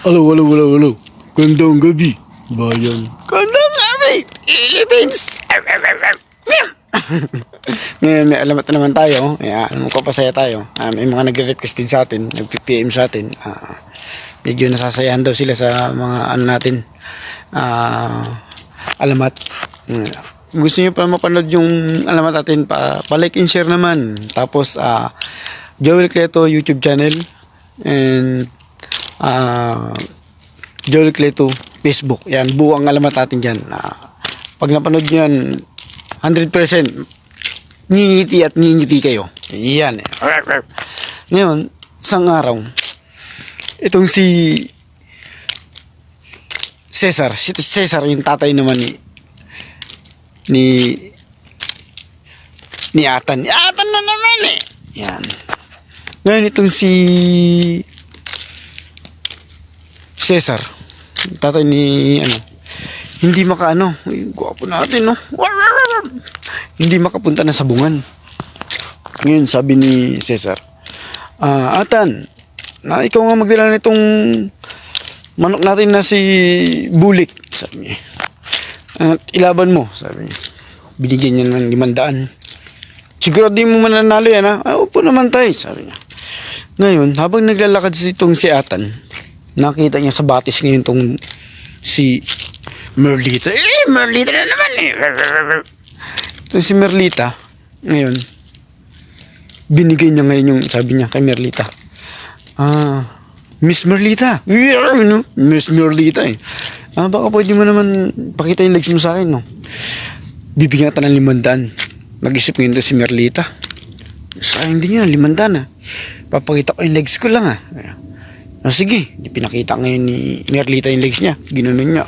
Alo. Gandang gabi, bayan. Gandang gabi, Philippines. Ngayon, may alamat na naman tayo. Magpapasaya tayo. May mga nagre-request din sa atin, nag-PM sa atin. Medyo nasasayahan daw sila sa mga ano natin. Alamat. Gusto niyo pa mapanood yung alamat natin, pa-like and share naman. Tapos, Joel Cleto YouTube channel. And, Joel Cleto Facebook. Yan, buo ang alamat natin dyan. Pag napanood nyo yan, 100% ngingiti at ngingiti kayo. Yan. Ngayon, isang araw, itong si Cesar yung tatay naman ni Atan. Atan na naman eh. Yan. Ngayon, itong si Cesar, tatay ni hindi gwapo natin, no? Hindi makapunta na sa bungan. Ngayon, sabi ni Cesar, Atan, ikaw nga magdala nitong manok natin na si Bulik, sabi niya. Ilaban mo, sabi niya. Binigyan niya ng 500. Siguro di mo mananalo yan, ha? Opo naman tayo, sabi niya. Ngayon, habang naglalakad itong si Atan, nakita niya sa batis ngayon tong si Merlita. Merlita na naman eh. Itong si Merlita, ngayon, binigay niya ngayon yung, sabi niya kay Merlita, Miss Merlita. Miss Merlita eh. Baka pwede mo naman pakita yung legs mo sa akin, no? Bibigyan ka ng 500. Nag-isip ngayon to si Merlita. Sayang din yun, 500 Papakita ko yung legs ko lang sige, pinakita ngayon ni Merlita yung legs niya. Ginanon niya.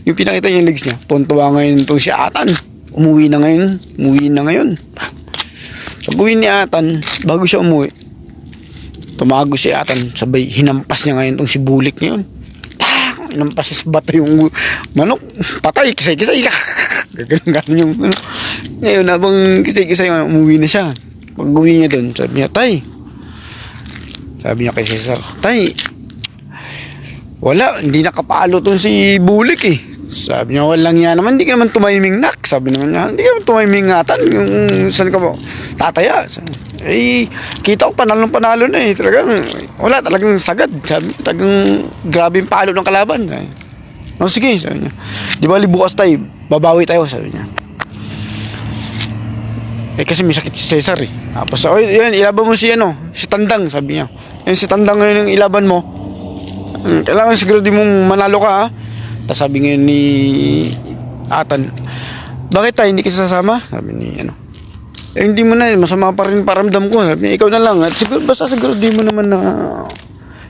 Yung pinakita niya yung legs niya. Tuntua ngayon itong si Atan. Umuwi na ngayon. Pag uwi ni Atan, bago siya umuwi, tumago si Atan. Sabay, hinampas niya ngayon itong si Bulik ngayon. Hinampas niya sa bato yung manok. Patay, kisay-kisay. Gano'n yung Ngayon, habang kisay-kisay, umuwi na siya. Pag uwi niya doon, sabi niya, sabi niya kay Cesar, Tay, wala, hindi nakapalo tong si Bulik eh. Sabi niya, walang yan naman, hindi ka naman tumahiming nak. Sabi naman niya, hindi ka naman tumahiming ngatan. Yung saan ka ba? Tataya. Kita ko panalo na eh. Talagang sagad. Sabi, talagang grabe yung palo ng kalaban. Sige, sabi niya. Di ba bukas tayo, babawi tayo, sabi niya. Kasi may sakit si Cesar eh. Tapos, yan, ilaban mo si Tandang, sabi niya. Yan, si Tandang ngayon yung ilaban mo. Kailangan siguro di mong manalo ka, ha? Tapos sabi ngayon ni Atan, bakit tayo hindi ka sasama? Sabi ni hindi mo na, masama pa rin paramdam ko. Sabi niya, ikaw na lang. At basta siguro di mo naman na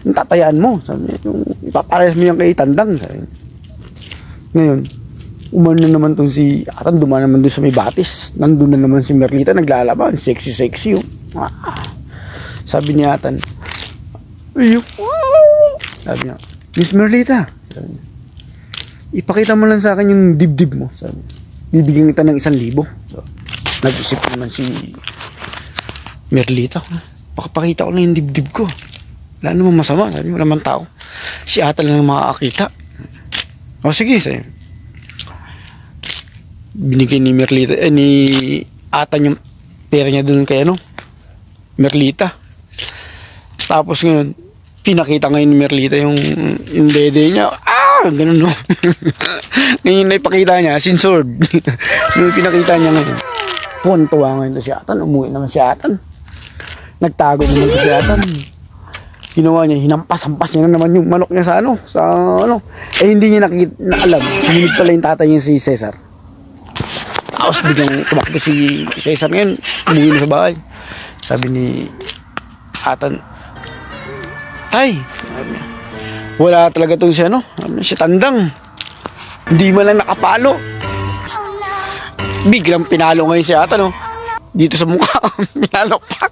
tatayaan mo. Sabi niya, yung ipaparehas mo yan kay Tandang. Sabi niya. Ngayon, umano na naman tong si Atan, dumaan naman doon sa may batis. Nandun na naman si Merlita, naglalaban. Sexy yung. Sabi ni Atan, sabi niya, Miss Merlita, sabi niya, ipakita mo lang sa akin yung dibdib mo. Sabi niya, bibigyan kita ng 1,000. So, nag-isip naman si Merlita, pakapakita ko lang yung dibdib ko. Wala naman masama, sabi niya, wala naman tao. Si Atan lang makakakita. Sige, sabi niya. Binigay ni Merlita ni Atan yung pera niya doon kay Merlita. Tapos ngayon pinakita ngayon ni Merlita yung dede niya. Ganun no. Ngayon na ipakita niya sword. Yung pinakita niya ngayon, puntuwa ngayon si Atan. Umuwi naman si Atan. Nagtago naman si Atan. Ginawa niya, hinampas-hampas niya na naman yung manok niya sa hindi niya alam. Sumunod pala yung tatay niya si Cesar. Tapos biglang tumakbo si Cesar ngayon, umuwi na sa bahay. Sabi ni Atan, Tay, wala talaga itong si Tandang. Hindi man lang nakapalo. Biglang pinalo ngayon si Atan, dito sa mukha. Pinalo pa.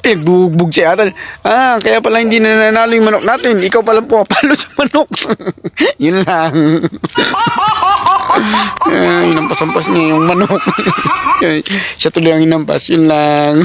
Bugbog si Atan. Kaya pala hindi na nanalo yung manok natin. Ikaw pala pumapalo sa manok. Yun lang. Hinampas-ampas niya yung manok. Siya tuloy ang hinampas. Yun lang.